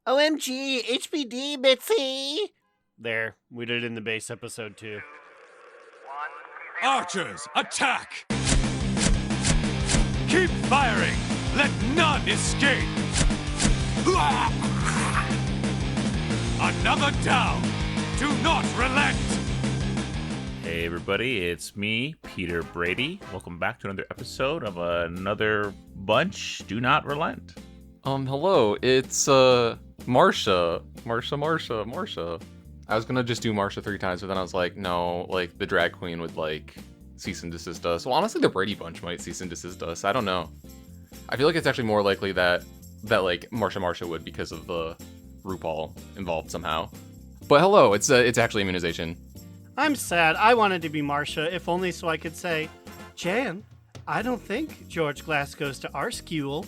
OMG, HBD, Bitsy! There, we did it in the base episode too. Archers, attack! Keep firing! Let none escape! Another down! Do not relent! Hey everybody, it's me, Peter Brady. Welcome back to another episode of another bunch. Do not relent. Hello, it's Marsha. I was gonna just do Marsha 3 times, but then I was like, no, like the drag queen would like cease and desist us. Well, honestly, the Brady Bunch might cease and desist us. I don't know. I feel like it's actually more likely that like Marsha would because of the RuPaul involved somehow. But hello, it's actually Immunization. I'm sad. I wanted to be Marsha, if only so I could say, Jan, I don't think George Glass goes to our school.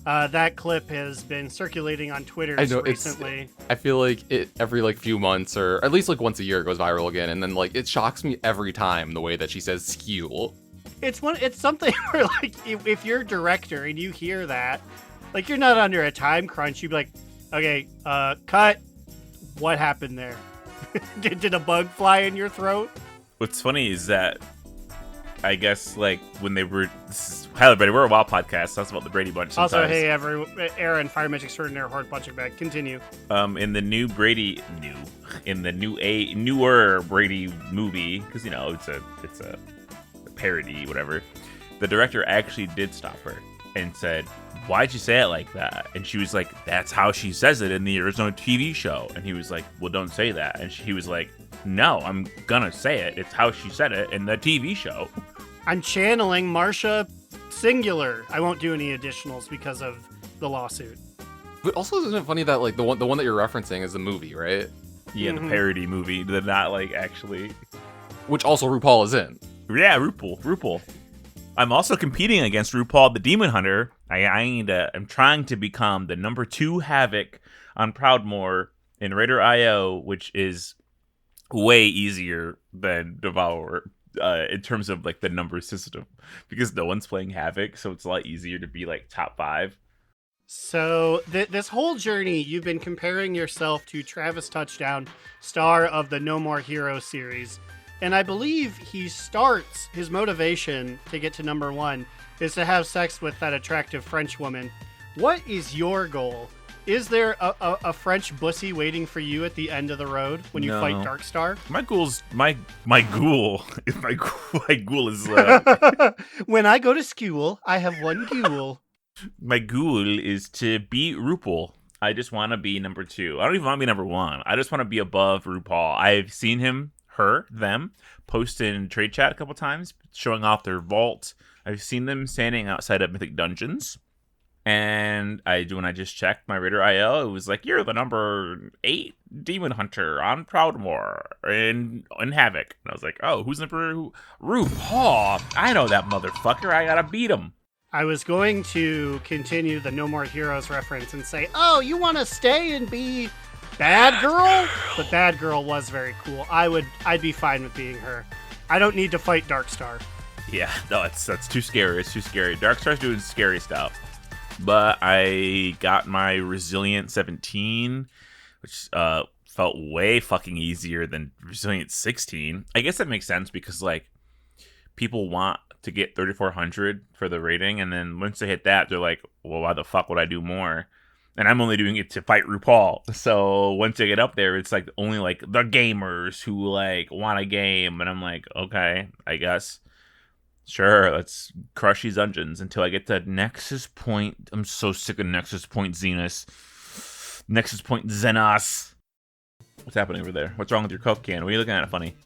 That clip has been circulating on Twitter recently. I feel like it every few months or at least once a year it goes viral again, and then it shocks me every time the way that she says school. It's something where if you're a director and you hear that, you're not under a time crunch, you'd be like, okay, cut. What happened there? Did a bug fly in your throat? What's funny is that I guess when they were, hi everybody, we're a WoW podcast. That's about the Brady Bunch. Sometimes. Also, hey, Aaron, Fire Magic Extraordinaire, Horde Punching Bag. Continue. In the new newer Brady movie, because it's a parody, whatever. The director actually did stop her and said, "Why'd you say it like that?" And she was like, "That's how she says it in the original TV show." And he was like, "Well, don't say that." And he was like, "No, I'm gonna say it. It's how she said it in the TV show." I'm channeling Marsha singular. I won't do any additionals because of the lawsuit. But also, isn't it funny that the one that you're referencing is the movie, right? Yeah, the parody movie, the not actually. Which also RuPaul is in. Yeah, RuPaul. I'm also competing against RuPaul the Demon Hunter. I'm trying to become the number 2 Havoc on Proudmoore in Raider IO, which is way easier than Devourer in terms of the number system, because no one's playing Havoc, so it's a lot easier to be top 5. So this whole journey, you've been comparing yourself to Travis Touchdown, star of the No More Heroes series. And I believe he starts, his motivation to get to number 1 is to have sex with that attractive French woman. What is your goal? Is there a French bussy waiting for you at the end of the road when you fight Darkstar? My ghoul is when I go to school, I have one ghoul. My ghoul is to beat RuPaul. I just want to be number 2. I don't even want to be number 1. I just want to be above RuPaul. I've seen them post in trade chat a couple times, showing off their vault. I've seen them standing outside of Mythic Dungeons. And when I just checked my Raider IL, it was you're the number 8 Demon Hunter on Proudmoore in Havoc. And I was like, oh, who's number RuPaul? I know that motherfucker. I gotta beat him. I was going to continue the No More Heroes reference and say, oh, you want to stay and be Bad Girl? But Bad Girl was very cool. I'd be fine with being her. I don't need to fight Darkstar. Yeah, no, that's too scary. It's too scary. Darkstar's doing scary stuff. But I got my Resilient 17, which felt way fucking easier than Resilient 16. I guess that makes sense because people want to get 3400 for the rating, and then once they hit that, they're like, well, why the fuck would I do more? And I'm only doing it to fight RuPaul. So once they get up there, it's only the gamers who want a game, and I'm like, okay, I guess. Sure, let's crush these dungeons until I get to Nexus Point. I'm so sick of Nexus Point Xenos. Nexus Point Xenos. What's happening over there? What's wrong with your Coke can? What are you looking at funny?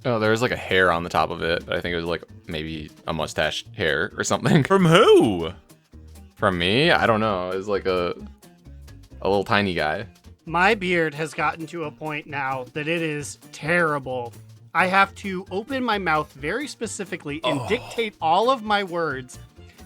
Oh, there was a hair on the top of it. I think it was maybe a mustache hair or something. From who? From me? I don't know. It was a little tiny guy. My beard has gotten to a point now that it is terrible. I have to open my mouth very specifically and dictate all of my words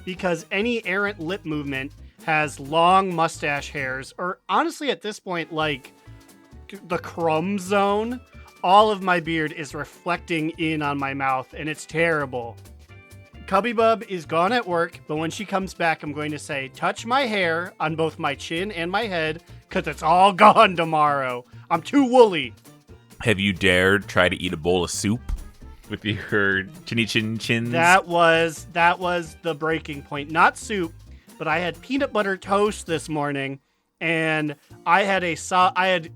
because any errant lip movement has long mustache hairs, or honestly at this point, the crumb zone. All of my beard is reflecting in on my mouth, and it's terrible. Cubby Bub is gone at work, but when she comes back, I'm going to say, touch my hair on both my chin and my head, because it's all gone tomorrow. I'm too woolly. Have you dared try to eat a bowl of soup with your chinny chin chins? That was the breaking point. Not soup, but I had peanut butter toast this morning, and I had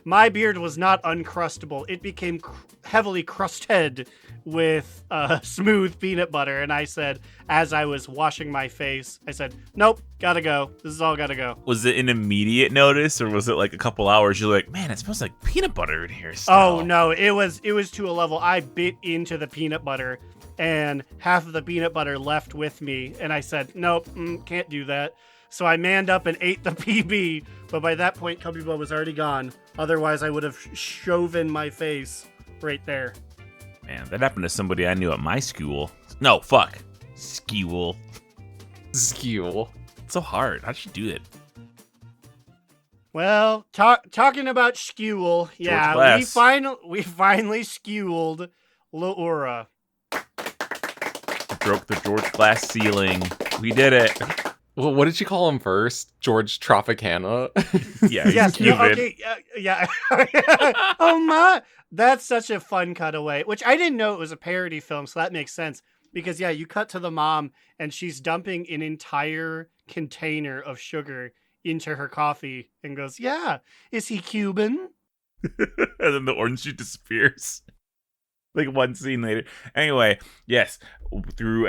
my beard was not uncrustable. It became heavily crusted with smooth peanut butter, and I said, as I was washing my face, I said, nope, gotta go. This is all gotta go. Was it an immediate notice, or was it like a couple hours? You're like, man, it smells like peanut butter in here still. Oh no, it was to a level. I bit into the peanut butter, and half of the peanut butter left with me, and I said, nope, can't do that. So I manned up and ate the PB, but by that point, Cubby Bub was already gone. Otherwise, I would have shoven my face right there. Man, that happened to somebody I knew at my school. No, fuck. School. Skewl. It's so hard. How'd you do it? Well, talking about skewel, yeah, we finally skeweled Laura. Broke the George Glass ceiling. We did it. Well, what did she call him first? George Tropicana? Yeah, he's Yes, no, Cuban. okay, yeah. Oh my, that's such a fun cutaway. Which I didn't know it was a parody film, so that makes sense. Because yeah, you cut to the mom and she's dumping an entire container of sugar into her coffee and goes, "Yeah, is he Cuban?" And then the orange juice disappears. Like one scene later. Anyway, yes,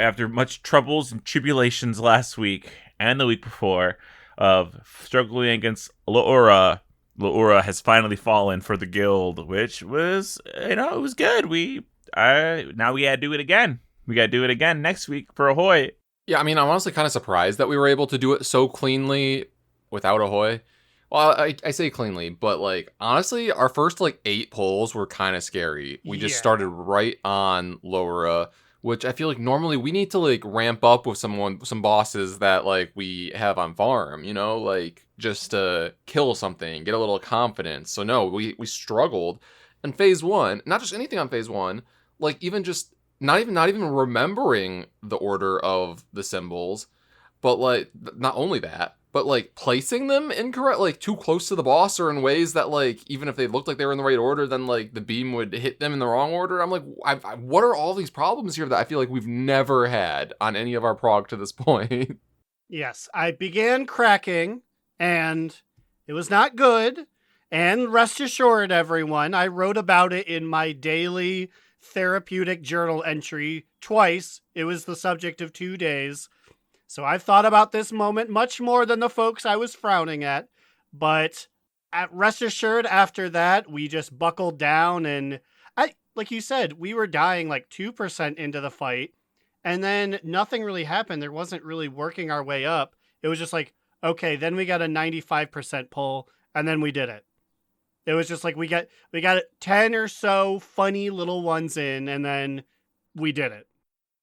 after much troubles and tribulations last week and the week before of struggling against Laura has finally fallen for the guild, which was, it was good. Now we gotta do it again. We gotta do it again next week for Ahoy. Yeah, I mean, I'm honestly kind of surprised that we were able to do it so cleanly without Ahoy. Well, I say cleanly, but like honestly, our first like 8 polls were kind of scary. We just started right on Laura, which I feel like normally we need to like ramp up with some bosses that like we have on farm, like just to kill something, get a little confidence. So no, we struggled in phase 1, not just anything on phase 1, like even just not even remembering the order of the symbols, but like not only that, but like placing them incorrect, like too close to the boss or in ways that like even if they looked like they were in the right order, then like the beam would hit them in the wrong order. I'm like, what are all these problems here that I feel like we've never had on any of our prog to this point? Yes, I began cracking, and it was not good. And rest assured, everyone, I wrote about it in my daily therapeutic journal entry twice. It was the subject of 2 days. So I've thought about this moment much more than the folks I was frowning at. But rest assured, after that, we just buckled down. And like you said, we were dying like 2% into the fight. And then nothing really happened. There wasn't really working our way up. It was just like, okay, then we got a 95% pull. And then we did it. It was just like we got 10 or so funny little ones in. And then we did it.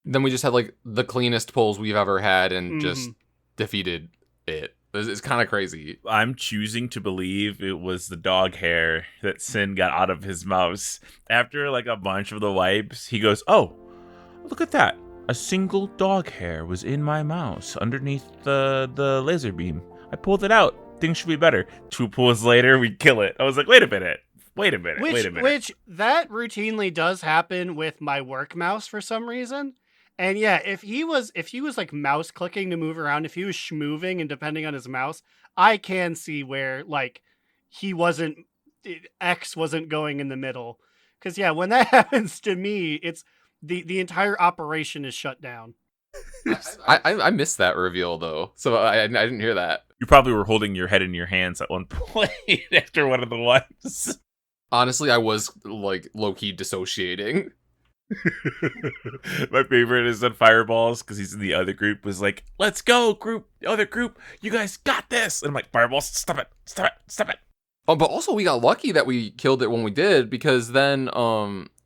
Then we just had like the cleanest pulls we've ever had and just defeated it. It's kind of crazy. I'm choosing to believe it was the dog hair that Sin got out of his mouse. After like a bunch of the wipes, he goes, "Oh, look at that. A single dog hair was in my mouse underneath the laser beam. I pulled it out. Things should be better." 2 pulls later, we kill it. I was like, wait a minute. Which that routinely does happen with my work mouse for some reason. And yeah, if he was like mouse clicking to move around, if he was schmoving and depending on his mouse, I can see where like X wasn't going in the middle. Because yeah, when that happens to me, it's the entire operation is shut down. I missed that reveal though, so I didn't hear that. You probably were holding your head in your hands at one point after one of the ones. Honestly, I was like low-key dissociating. My favorite is on Fireballs because he's in the other group. Was like, "Let's go, group! The other group, you guys got this!" And I'm like, "Fireballs, stop it!" Oh, but also we got lucky that we killed it when we did, because then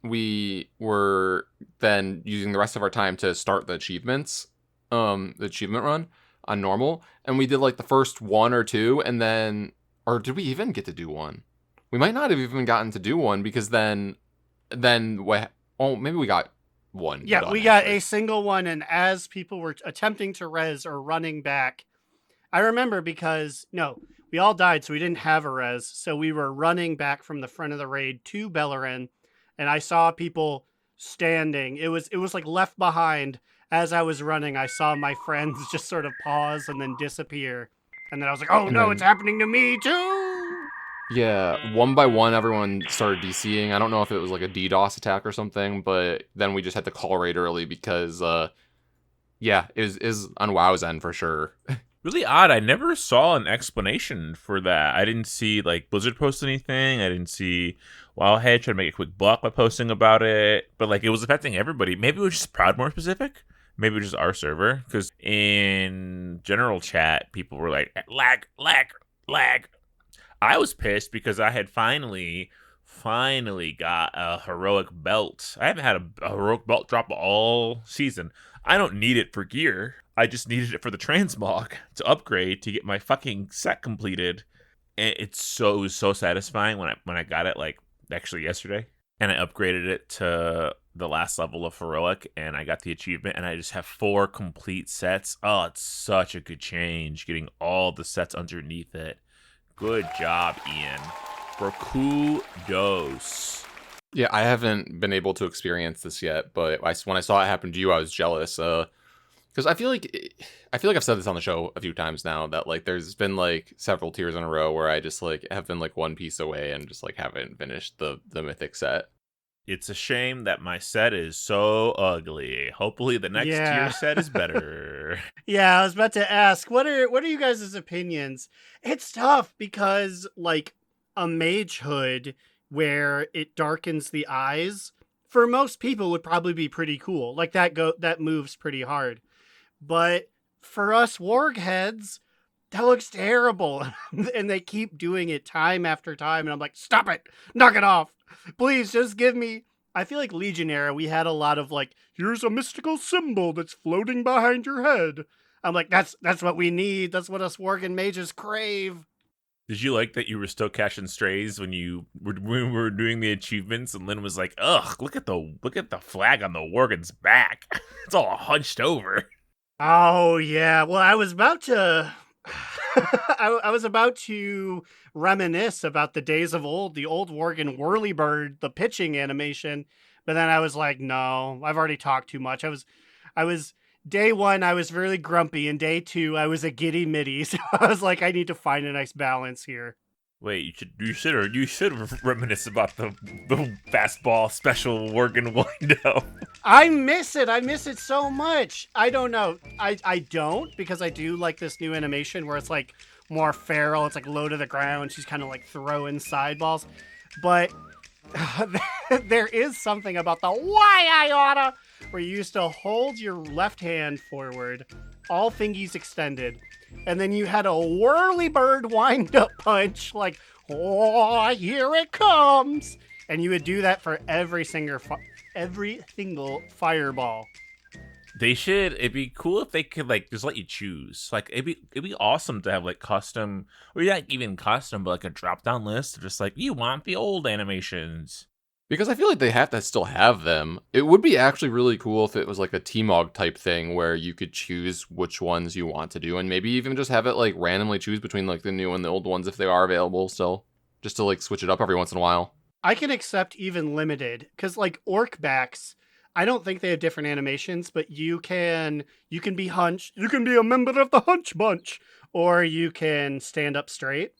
we were then using the rest of our time to start the achievements, the achievement run on normal, and we did like the first 1 or 2, and then, or did we even get to do 1? We might not have even gotten to do 1 because then what? Oh, maybe we got one. Yeah, done, we got actually. a single one, and as people were attempting to res or running back, I remember because, no, we all died, so we didn't have a res, so we were running back from the front of the raid to Bellerin, and I saw people standing. It was like left behind. As I was running, I saw my friends just sort of pause and then disappear. And then I was like, oh And no, then- it's happening to me too! Yeah, one by one, everyone started DCing. I don't know if it was like a DDoS attack or something, but then we just had to call raid early because, yeah, it is on WoW's end for sure. Really odd. I never saw an explanation for that. I didn't see like Blizzard post anything. I didn't see Wildhead try to make a quick buck by posting about it. But like it was affecting everybody. Maybe it was just Proudmoore specific. Maybe it was just our server. Because in general chat, people were like, lag, lag, lag. I was pissed because I had finally got a heroic belt. I haven't had a heroic belt drop all season. I don't need it for gear. I just needed it for the transmog to upgrade to get my fucking set completed. And it's so satisfying when I got it, like actually yesterday, and I upgraded it to the last level of heroic, and I got the achievement, and I just have 4 complete sets. Oh, it's such a good change getting all the sets underneath it. Good job, Ian. For kudos. Yeah, I haven't been able to experience this yet, but when I saw it happen to you, I was jealous. Because I feel like I've said this on the show a few times now that like there's been like several tiers in a row where I just like have been like one piece away and just like haven't finished the mythic set. It's a shame that my set is so ugly. Hopefully the next tier set is better. Yeah, I was about to ask, what are you guys' opinions? It's tough because like a mage hood where it darkens the eyes for most people would probably be pretty cool. Like that moves pretty hard. But for us warg heads, that looks terrible. And they keep doing it time after time. And I'm like, stop it. Knock it off. Please just give me. I feel like Legion era, we had a lot of like, here's a mystical symbol that's floating behind your head. I'm like, that's what we need. That's what us warg and mages crave. Did you like that you were still catching strays when we were doing the achievements, and Lynn was like, ugh, look at the flag on the Worgen's back. It's all hunched over. Oh yeah. Well, I was about to I was about to reminisce about the days of old, the old Worgen Whirlybird, the pitching animation, but then I was like, no, I've already talked too much. I was day 1, I was really grumpy, and day 2, I was a giddy middy. So I was like, I need to find a nice balance here. Wait, you should reminisce about the fastball special Worgen window. I miss it so much. I don't know. I don't, because I do like this new animation where it's like more feral. It's like low to the ground. She's kind of like throwing side balls. But there is something about the why I oughta, where you used to hold your left hand forward, all fingies extended, and then you had a Whirlybird wind-up punch, like, oh, here it comes! And you would do that for every single fireball. It'd be cool if they could like just let you choose. Like it'd be awesome to have like custom, or not even custom, but like a drop-down list of just like, you want the old animations. Because I feel like they have to still have them. It would be actually really cool if it was like a T-Mog type thing where you could choose which ones you want to do, and maybe even just have it like randomly choose between like the new and the old ones if they are available still. Just to like switch it up every once in a while. I can accept even limited, because like orc backs, I don't think they have different animations, but you can be hunched, you can be a member of the hunch bunch, or you can stand up straight.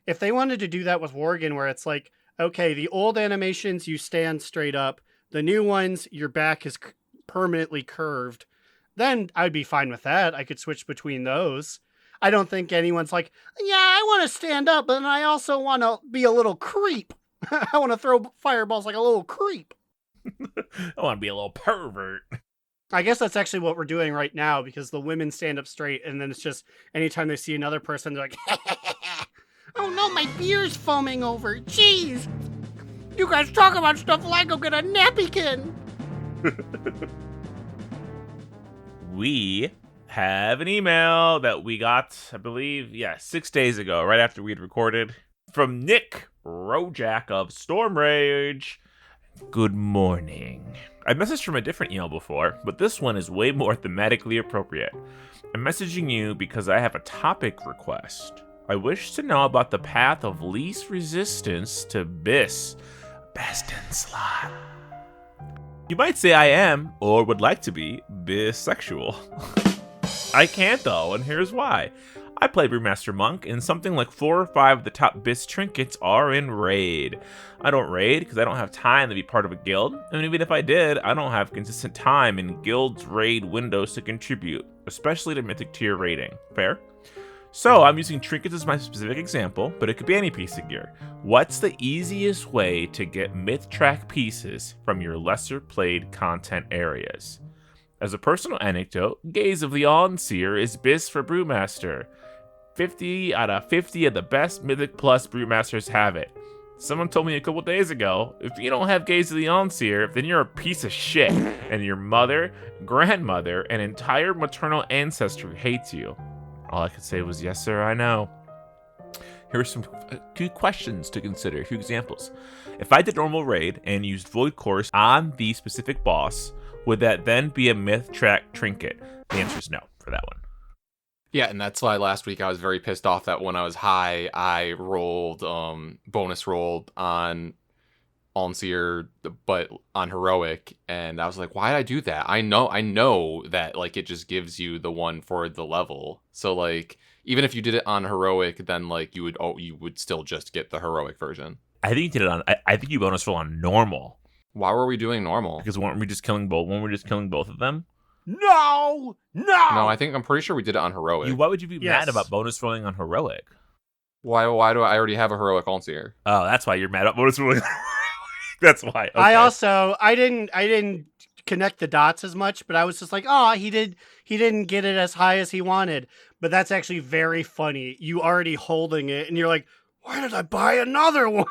If they wanted to do that with Worgen, where it's like, okay, the old animations, you stand straight up. The new ones, your back is permanently curved. Then I'd be fine with that. I could switch between those. I don't think anyone's like, yeah, I want to stand up, but I also want to be a little creep. I want to throw fireballs like a little creep. I want to be a little pervert. I guess that's actually what we're doing right now, because the women stand up straight, and then it's just anytime they see another person, they're like, oh no, my beer's foaming over. Jeez. You guys talk about stuff like go get a napkin. We have an email that we got, I believe, 6 days ago, right after we'd recorded, from Nick Rojak of Storm Rage. Good morning. I've messaged from a different email before, but this one is way more thematically appropriate. I'm messaging you because I have a topic request. I wish to know about the path of least resistance to best in slot. You might say I am, or would like to be, bisexual. I can't though, and here's why. I play Brewmaster Monk, and something like 4 or 5 of the top bis trinkets are in raid. I don't raid because I don't have time to be part of a guild, and even if I did, I don't have consistent time in guild's raid windows to contribute, especially to mythic tier raiding. Fair? So I'm using trinkets as my specific example, but it could be any piece of gear. What's the easiest way to get myth track pieces from your lesser played content areas? As a personal anecdote, Gaze of the Onseer is bis for Brewmaster. 50 out of 50 of the best Mythic Plus Brewmasters have it. Someone told me a couple days ago, if you don't have Gaze of the Onseer, then you're a piece of shit, and your mother, grandmother, and entire maternal ancestry hates you. All I could say was, yes sir, I know. Here are some good questions to consider, a few examples. If I did normal raid and used Void Course on the specific boss, would that then be a myth track trinket? The answer is no for that one. Yeah, and that's why last week I was very pissed off that when I was high, I rolled, bonus rolled on Onseer, but on Heroic, and I was like, why did I do that? I know that, like, it just gives you the one for the level. So, like, even if you did it on Heroic, then, like, you would still just get the Heroic version. I think you did it on, I think you bonus roll on normal. Why were we doing normal? Because weren't we just killing both of them? No! No, I'm pretty sure we did it on Heroic. Why would you be mad about bonus rolling on Heroic? Why do I already have a Heroic Onseer? Oh, that's why you're mad about bonus rolling. That's why. Okay. I didn't connect the dots as much, but I was just like, oh, he didn't get it as high as he wanted. But that's actually very funny. You already holding it, and you're like, why did I buy another one?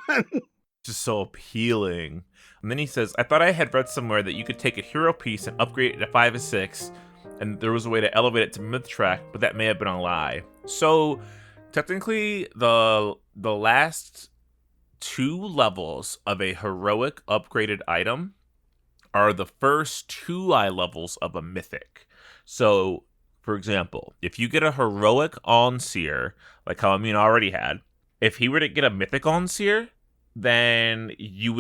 Just so appealing. And then he says, I thought I had read somewhere that you could take a hero piece and upgrade it to 5 or 6, and there was a way to elevate it to myth track, but that may have been a lie. So technically, the last 2 levels of a heroic upgraded item are the first 2 eye levels of a mythic. So, for example, if you get a heroic Onseer, like how Immune already had, if he were to get a mythic Onseer, then you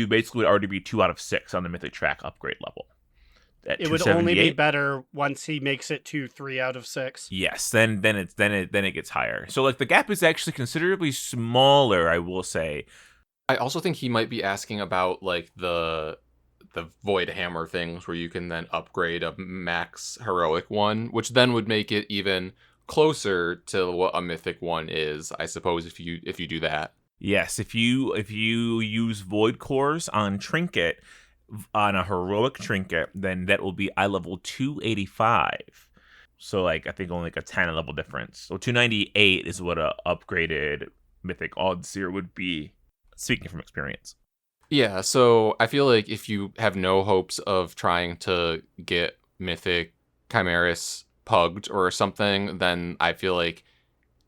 basically would already be 2 out of 6 on the mythic track upgrade level. It would only be better once he makes it to 3 out of 6. Yes, then it gets higher. So like the gap is actually considerably smaller, I will say. I also think he might be asking about like the Void Hammer things where you can then upgrade a max heroic one, which then would make it even closer to what a mythic one is, I suppose, if you do that. Yes, if you use Void Cores on Trinket, on a heroic Trinket, then that will be eye level 285. So like I think only like a 10 level difference. So 298 is what a upgraded mythic Onseer would be, speaking from experience. Yeah, so I feel like if you have no hopes of trying to get mythic Chimeras pugged or something, then I feel like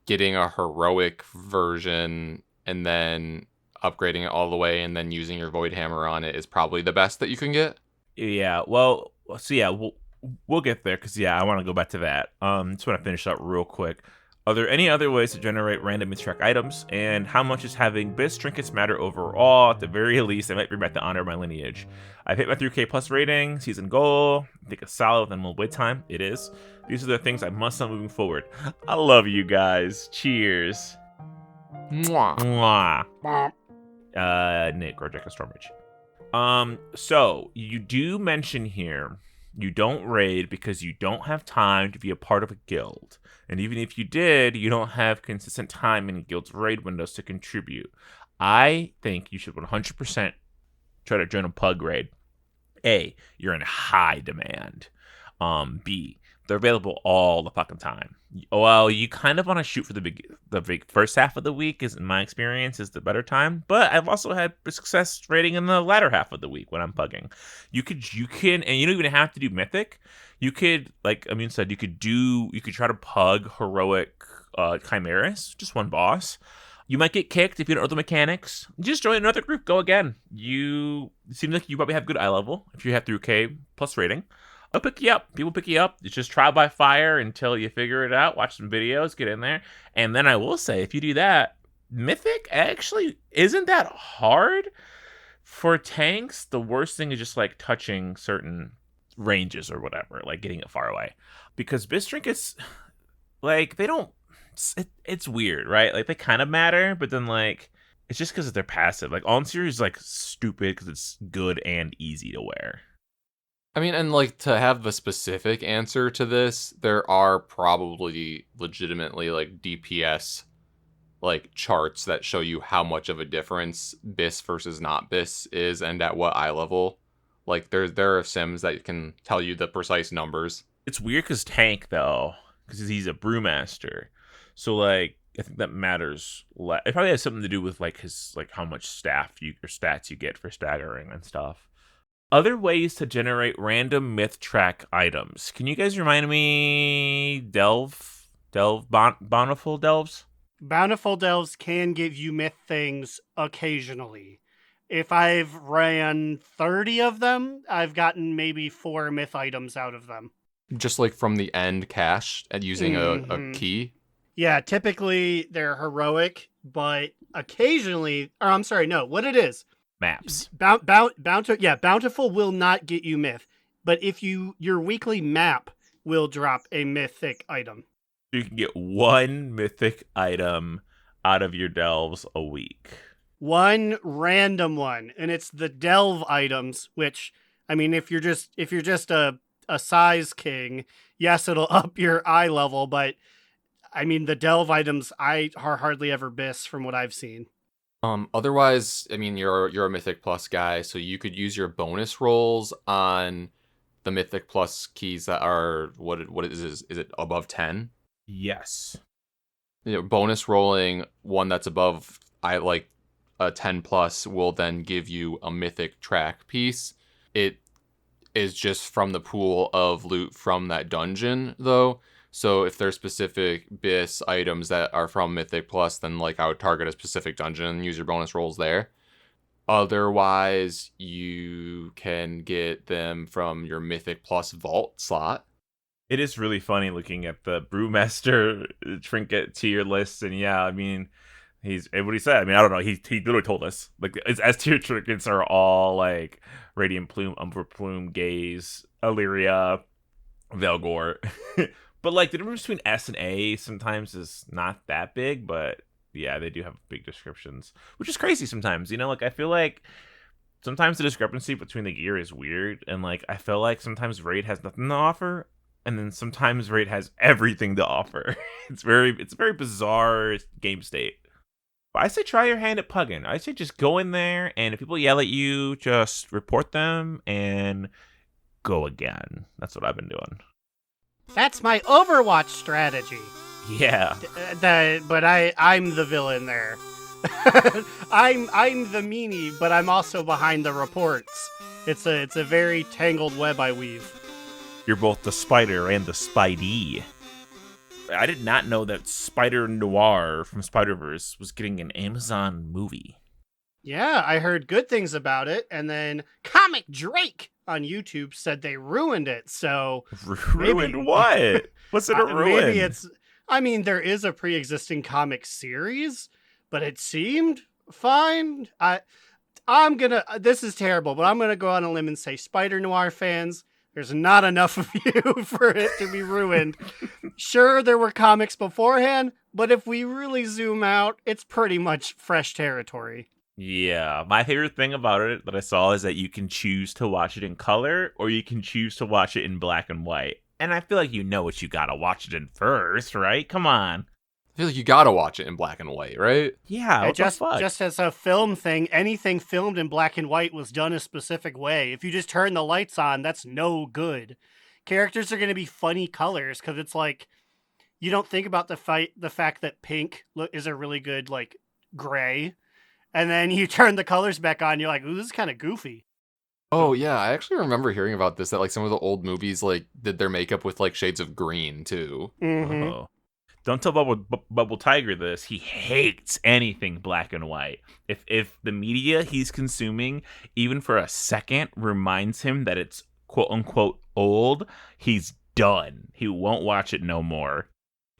getting a heroic version and then upgrading it all the way and then using your Void Hammer on it is probably the best that you can get. Yeah, well, so yeah, we'll get there because I want to go back to that. Just want to finish up real quick. Are there any other ways to generate random myth-track items, and how much is having bis trinkets matter overall? At the very least, I might bring back the honor of my lineage. I've hit my 3K plus rating, season goal. I think it's solid within my wait time. It is. These are the things I must know moving forward. I love you guys. Cheers. Mwah. Mwah. Nick or Jack Stormage. So you do mention here you don't raid because you don't have time to be a part of a guild. And even if you did, you don't have consistent time in a guild's raid windows to contribute. I think you should 100% try to join a pug raid. A, you're in high demand. B, they're available all the fucking time. Well, you kind of want to shoot for the big first half of the week, is in my experience, is the better time. But I've also had success raiding in the latter half of the week when I'm pugging. You can, and you don't even have to do mythic. You could, like Immune said, you could try to pug heroic chimeras, just one boss. You might get kicked if you don't know the mechanics. Just join another group. Go again. You seem like you probably have good eye level if you have 3K plus rating. I'll pick you up. People pick you up. It's just trial by fire until you figure it out. Watch some videos. Get in there. And then I will say, if you do that, Mythic actually isn't that hard. For tanks, the worst thing is just like touching certain ranges or whatever, like getting it far away. Because Biz Trinkets, like, they don't... It's weird, right? Like, they kind of matter, but then, like, it's just because they're passive. Like, Alm Series is, like, stupid because it's good and easy to wear. I mean, and like to have the specific answer to this, there are probably legitimately like DPS like charts that show you how much of a difference BIS versus not BIS is and at what eye level. Like there are sims that can tell you the precise numbers. It's weird because Tank, though, because he's a brewmaster. So, like, I think that matters less. It probably has something to do with, like, his, like, how much stats you get for staggering and stuff. Other ways to generate random myth track items. Can you guys remind me? Bountiful Delves? Bountiful Delves can give you myth things occasionally. If I've ran 30 of them, I've gotten maybe 4 myth items out of them. Just like from the end cache and using a key? Yeah, typically they're heroic, but occasionally... Or I'm sorry, no, what it is... Maps. Bountiful will not get you myth, but if your weekly map will drop a mythic item. You can get 1 mythic item out of your delves a week. 1 random one, and it's the delve items, which, I mean, if you're just a size king, yes, it'll up your eye level, but I mean, the delve items are hardly ever BIS from what I've seen. Otherwise, I mean, you're a Mythic Plus guy, so you could use your bonus rolls on the Mythic Plus keys that are what is it above 10? Yes. You know, bonus rolling one that's above a 10 plus will then give you a Mythic track piece. It is just from the pool of loot from that dungeon, though. So if there's specific BIS items that are from Mythic Plus, then like I would target a specific dungeon and use your bonus rolls there. Otherwise, you can get them from your Mythic Plus vault slot. It is really funny looking at the Brewmaster trinket tier list, and yeah, I mean, he's what he said. I mean, I don't know. He literally told us like his S tier trinkets are all like Radiant Plume, Umbra Plume, Gaze, Illyria, Velgor. But, like, the difference between S and A sometimes is not that big, but, yeah, they do have big descriptions, which is crazy sometimes, you know? Like, I feel like sometimes the discrepancy between the gear is weird, and, like, I feel like sometimes Raid has nothing to offer, and then sometimes Raid has everything to offer. It's a very bizarre game state. But I say try your hand at pugging. I say just go in there, and if people yell at you, just report them, and go again. That's what I've been doing. That's my Overwatch strategy. Yeah. But I'm the villain there. I'm the meanie, but I'm also behind the reports. It's a very tangled web I weave. You're both the spider and the Spidey. I did not know that Spider Noir from Spider-Verse was getting an Amazon movie. Yeah, I heard good things about it, and then Comic Drake on YouTube said they ruined it, so... Ruined what? What's it a ruin? Maybe it's... I mean, there is a pre-existing comic series, but it seemed fine. I'm gonna... This is terrible, but I'm gonna go on a limb and say, Spider Noir fans, there's not enough of you for it to be ruined. Sure, there were comics beforehand, but if we really zoom out, it's pretty much fresh territory. Yeah, my favorite thing about it that I saw is that you can choose to watch it in color or you can choose to watch it in black and white. And I feel like you know what you gotta watch it in first, right? Come on. I feel like you gotta watch it in black and white, right? Yeah, what the fuck? Just as a film thing, anything filmed in black and white was done a specific way. If you just turn the lights on, that's no good. Characters are going to be funny colors because it's like you don't think about the fact that pink is a really good like gray. And then you turn the colors back on, you're like, ooh, this is kind of goofy. Oh, yeah, I actually remember hearing about this, that, like, some of the old movies, like, did their makeup with, like, shades of green, too. Mm-hmm. Oh. don't tell Bubble Tiger this. He hates anything black and white. If the media he's consuming, even for a second, reminds him that it's quote unquote old, he's done. He won't watch it no more.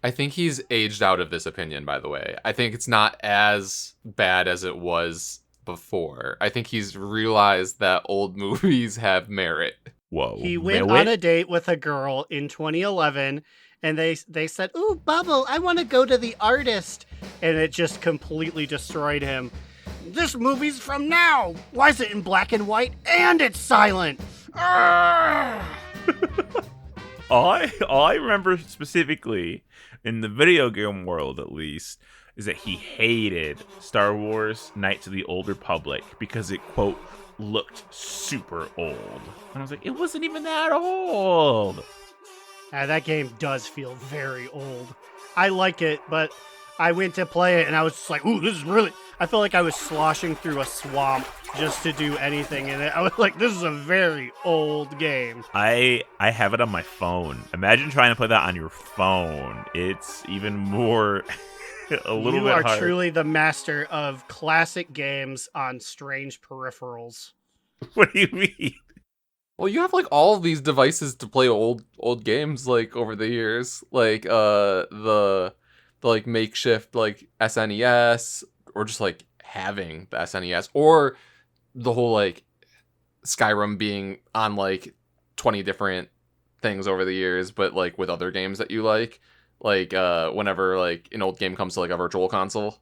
I think he's aged out of this opinion, by the way. I think it's not as bad as it was before. I think he's realized that old movies have merit. Whoa. He went on a date with a girl in 2011, and they said, "Ooh, Bubble, I want to go to the artist," and it just completely destroyed him. This movie's from now. Why is it in black and white and it's silent? All I remember specifically, in the video game world at least, is that he hated Star Wars Knights of the Old Republic because it, quote, looked super old. And I was like, it wasn't even that old. That game does feel very old. I like it, but I went to play it and I was just like, ooh, this is really... I felt like I was sloshing through a swamp just to do anything in it. I was like, this is a very old game. I have it on my phone. Imagine trying to play that on your phone. It's even more... a little you bit are hard. Truly the master of classic games on strange peripherals. What do you mean? Well, you have like all of these devices to play old games like over the years, like the like makeshift like SNES, or just like having the SNES, or the whole like Skyrim being on like 20 different things over the years, but like with other games that you like whenever like an old game comes to like a virtual console.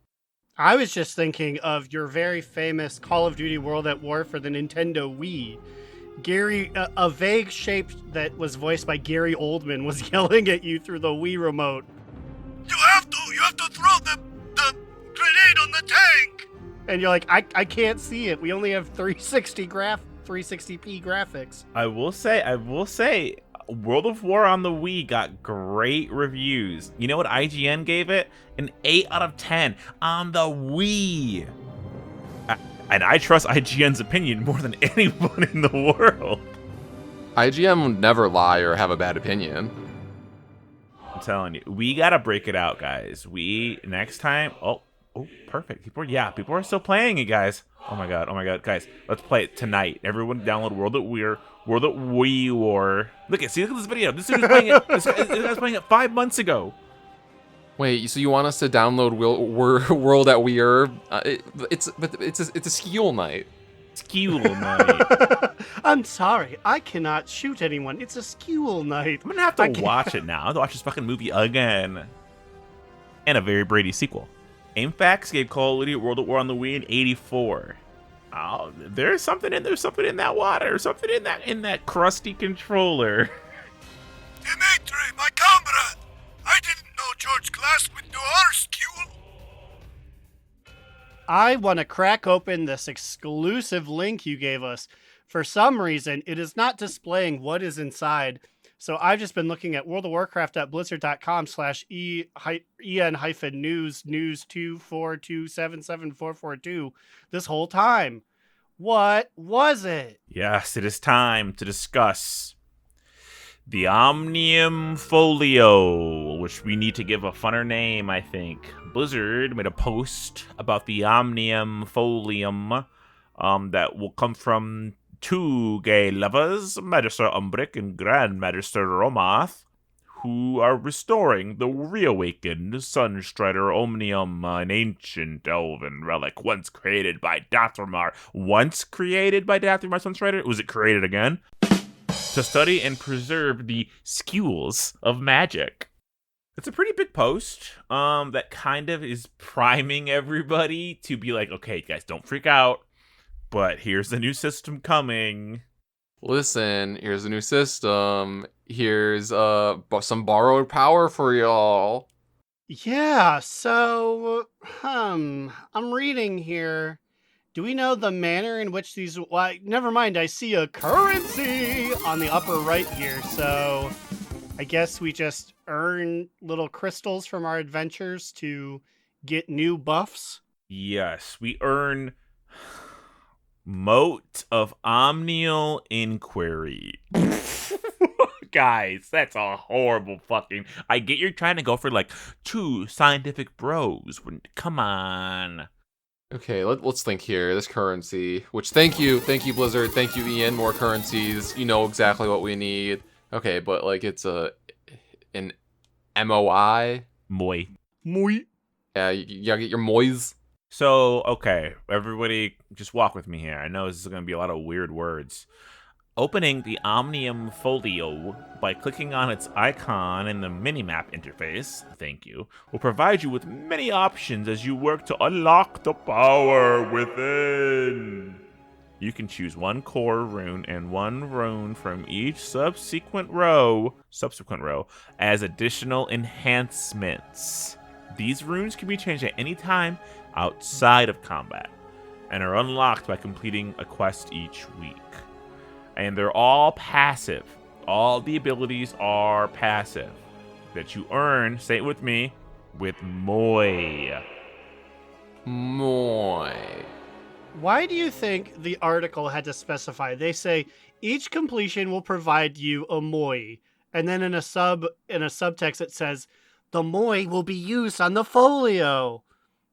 I was just thinking of your very famous Call of Duty World at War for the Nintendo Wii. Gary, a vague shape that was voiced by Gary Oldman was yelling at you through the Wii remote. You have to throw the grenade on the tank. And you're like, I can't see it. We only have 360p graphics. I will say, World of War on the Wii got great reviews. You know what IGN gave it? An 8 out of 10 on the Wii. And I trust IGN's opinion more than anyone in the world. IGN would never lie or have a bad opinion. I'm telling you, we gotta break it out, guys. Next time. Oh, perfect. People are still playing it, guys. Oh my god, guys, let's play it tonight. Everyone, download World at Wii War. Look at this video. This dude is playing it. This guy's playing it 5 months ago. Wait, so you want us to download World at Weir? It's a skill night. Skill night. I'm sorry, I cannot shoot anyone. It's a skill night. I'm gonna have to watch it now. I have to watch this fucking movie again. And a very Brady sequel. AimFacts gave Call of Duty World at War on the Wii in '84. Oh, there's something in that water, something in that crusty controller. Dimitri, my comrade! I didn't know George Glass would do our school. I want to crack open this exclusive link you gave us. For some reason, it is not displaying what is inside. So I've just been looking at worldofwarcraft.blizzard.com/en-news 242777442 this whole time. What was it? Yes, it is time to discuss the Omnium Folio, which we need to give a funner name, I think. Blizzard made a post about the Omnium Folium that will come from two gay lovers, Magister Umbric and Grand Magister Romoth, who are restoring the reawakened Sunstrider Omnium, an ancient elven relic once created by Dathomir. Once created by Dathomir Sunstrider? Was it created again? To study and preserve the skills of magic. It's a pretty big post that kind of is priming everybody to be like, okay, guys, don't freak out, but here's the new system coming. Listen, here's a new system. Here's some borrowed power for y'all. Yeah, so, I'm reading here. Do we know the manner in which these... Well, never mind, I see a currency on the upper right here, so I guess we just earn little crystals from our adventures to get new buffs? Yes, we earn Mote of Omnial Inquiry. Guys, that's a horrible fucking. I get you're trying to go for like two scientific bros. Come on. Okay, let's think here. This currency, which thank you Blizzard, thank you Ian. More currencies, you know exactly what we need. Okay, but like it's an MOI. Moi. Yeah, you gotta get your mois. So, okay, everybody just walk with me here. I know this is going to be a lot of weird words. Opening the Omnium Folio by clicking on its icon in the minimap interface, thank you, will provide you with many options as you work to unlock the power within. You can choose one core rune and one rune from each subsequent row as additional enhancements. These runes can be changed at any time outside of combat and are unlocked by completing a quest each week. And they're all passive. All the abilities are passive that you earn, say it with me, with Moi. Moi. Why do you think the article had to specify? They say each completion will provide you a moi, and then in a subtext it says the moi will be used on the folio.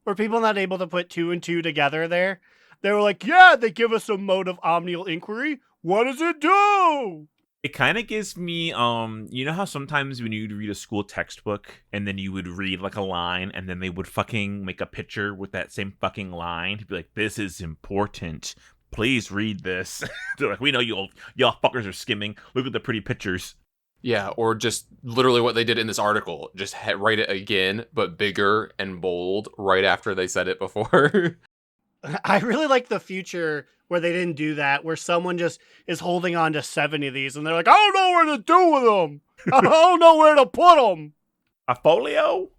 Were people not able to put two and two together there? They were like, yeah, they give us a mode of omnial inquiry. What does it do? It kind of gives me, you know how sometimes when you'd read a school textbook and then you would read like a line and then they would fucking make a picture with that same fucking line to be like, this is important. Please read this. They're like, we know y'all fuckers are skimming. Look at the pretty pictures. Yeah, or just literally what they did in this article. Just write it again, but bigger and bold right after they said it before. I really like the future where they didn't do that, where someone just is holding on to 70 of these and they're like, I don't know where to do with them. I don't know where to put them. A folio?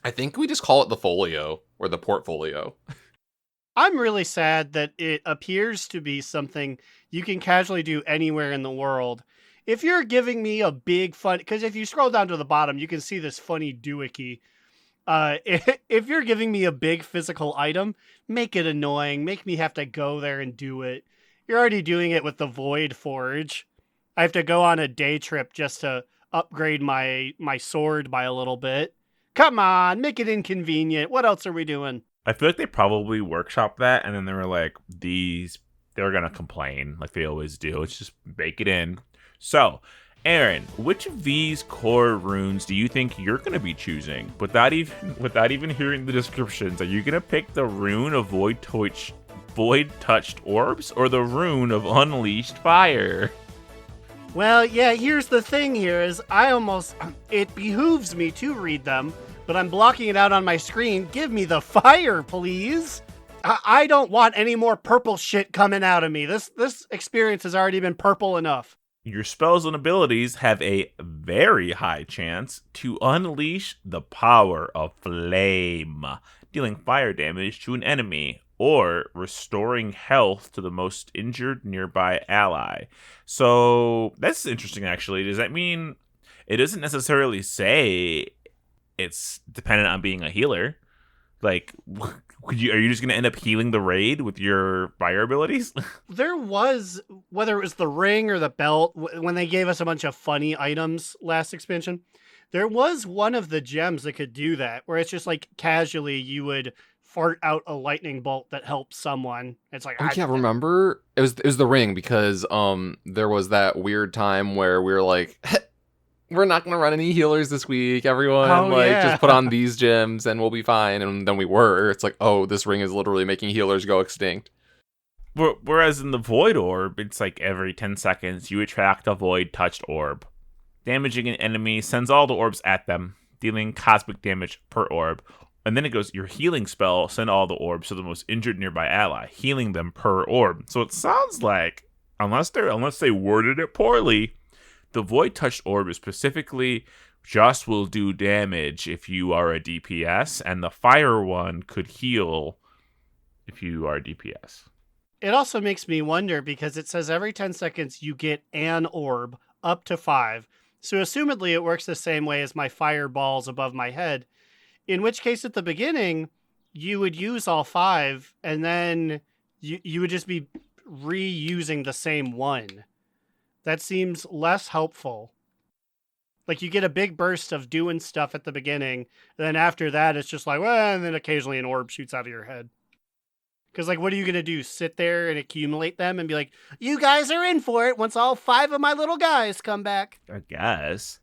I think we just call it the folio or the portfolio. I'm really sad that it appears to be something you can casually do anywhere in the world. If you're giving me a big fun, because if you scroll down to the bottom, you can see this funny doohickey. If you're giving me a big physical item, make it annoying. Make me have to go there and do it. You're already doing it with the Void Forge. I have to go on a day trip just to upgrade my sword by a little bit. Come on, make it inconvenient. What else are we doing? I feel like they probably workshopped that and then they were like, they're going to complain like they always do. Let's just bake it in. So, Aaron, which of these core runes do you think you're going to be choosing? Without even hearing the descriptions, are you going to pick the rune of Void Touched Orbs or the rune of Unleashed Fire? Well, yeah, here's the thing here is it behooves me to read them, but I'm blocking it out on my screen. Give me the fire, please. I don't want any more purple shit coming out of me. This experience has already been purple enough. Your spells and abilities have a very high chance to unleash the power of flame, dealing fire damage to an enemy or restoring health to the most injured nearby ally. So that's interesting, actually. Does that mean it doesn't necessarily say it's dependent on being a healer? Like, are you just going to end up healing the raid with your fire abilities? There was, whether it was the ring or the belt, when they gave us a bunch of funny items last expansion, there was one of the gems that could do that, where it's just like casually you would fart out a lightning bolt that helps someone. It's like, I can't remember. It was the ring because there was that weird time where we were like, we're not going to run any healers this week, everyone. Just put on these gems and we'll be fine. And then we were. It's like, oh, this ring is literally making healers go extinct. Whereas in the Void Orb, it's like every 10 seconds you attract a Void Touched Orb. Damaging an enemy sends all the orbs at them, dealing cosmic damage per orb. And then it goes, your healing spell, send all the orbs to the most injured nearby ally, healing them per orb. So it sounds like, unless they worded it poorly, the Void Touched Orb is specifically just will do damage if you are a DPS, and the Fire one could heal if you are a DPS. It also makes me wonder because it says every 10 seconds you get an orb up to 5. So assumedly it works the same way as my fireballs above my head. In which case at the beginning, you would use all 5 and then you would just be reusing the same one. That seems less helpful Like, you get a big burst of doing stuff at the beginning, and then after that, it's just like, well, and then occasionally an orb shoots out of your head. Because, like, what are you going to do? Sit there and accumulate them and be like, you guys are in for it once all 5 of my little guys come back. I guess.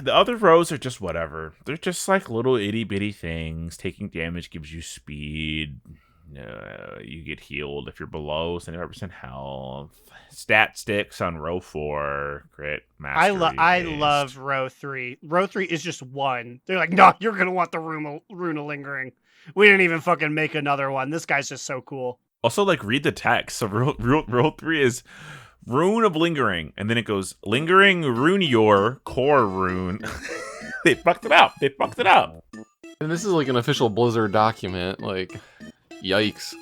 The other rows are just whatever. They're just like little itty bitty things. Taking damage gives you speed. You get healed if you're below 75% health. Stat sticks on row 4. Crit mastery. I love row 3. Row 3 is just 1. They're like, no, you're going to want the Rune of Lingering. We didn't even fucking make another one. This guy's just so cool. Also, like, read the text. So row 3 is Rune of Lingering. And then it goes, Lingering Runior Core Rune. They fucked it up. And this is like an official Blizzard document. Like, yikes.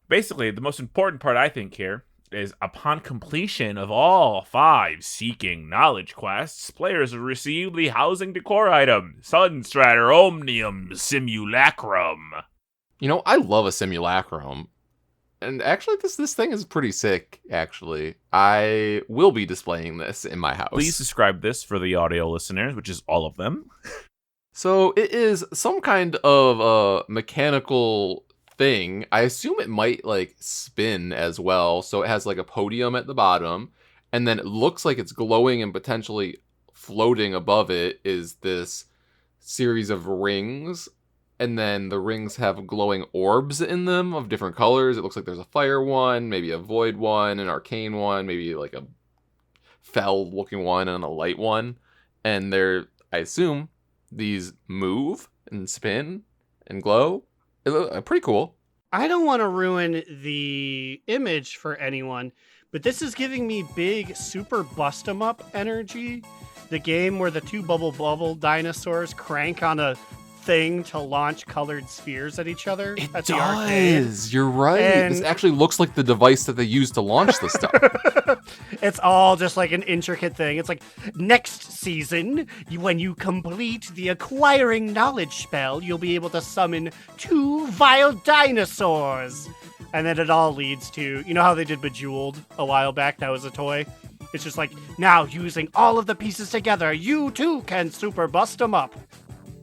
Basically, the most important part, I think, here is upon completion of all 5 Seeking Knowledge quests, players will receive the Housing Decor item, Sunstratter Omnium Simulacrum. You know, I love a simulacrum. And actually, this thing is pretty sick, actually. I will be displaying this in my house. Please describe this for the audio listeners, which is all of them. So it is some kind of mechanical thing. I assume it might like spin as well. So it has like a podium at the bottom, and then it looks like it's glowing, and potentially floating above it is this series of rings. And then the rings have glowing orbs in them of different colors. It looks like there's a fire one, maybe a void one, an arcane one, maybe like a fell looking one, and a light one. And I assume these move and spin and glow. Pretty cool. I don't want to ruin the image for anyone, but this is giving me big super bust 'em up energy. The game where the 2 bubble dinosaurs crank on a thing to launch colored spheres at each other at the arcade. You're right. And this actually looks like the device that they use to launch this stuff. It's all just like an intricate thing. It's like, next season, when you complete the acquiring knowledge spell, you'll be able to summon 2 vile dinosaurs. And then it all leads to, you know how they did Bejeweled a while back? That was a toy. It's just like, now using all of the pieces together, you too can super bust 'em up.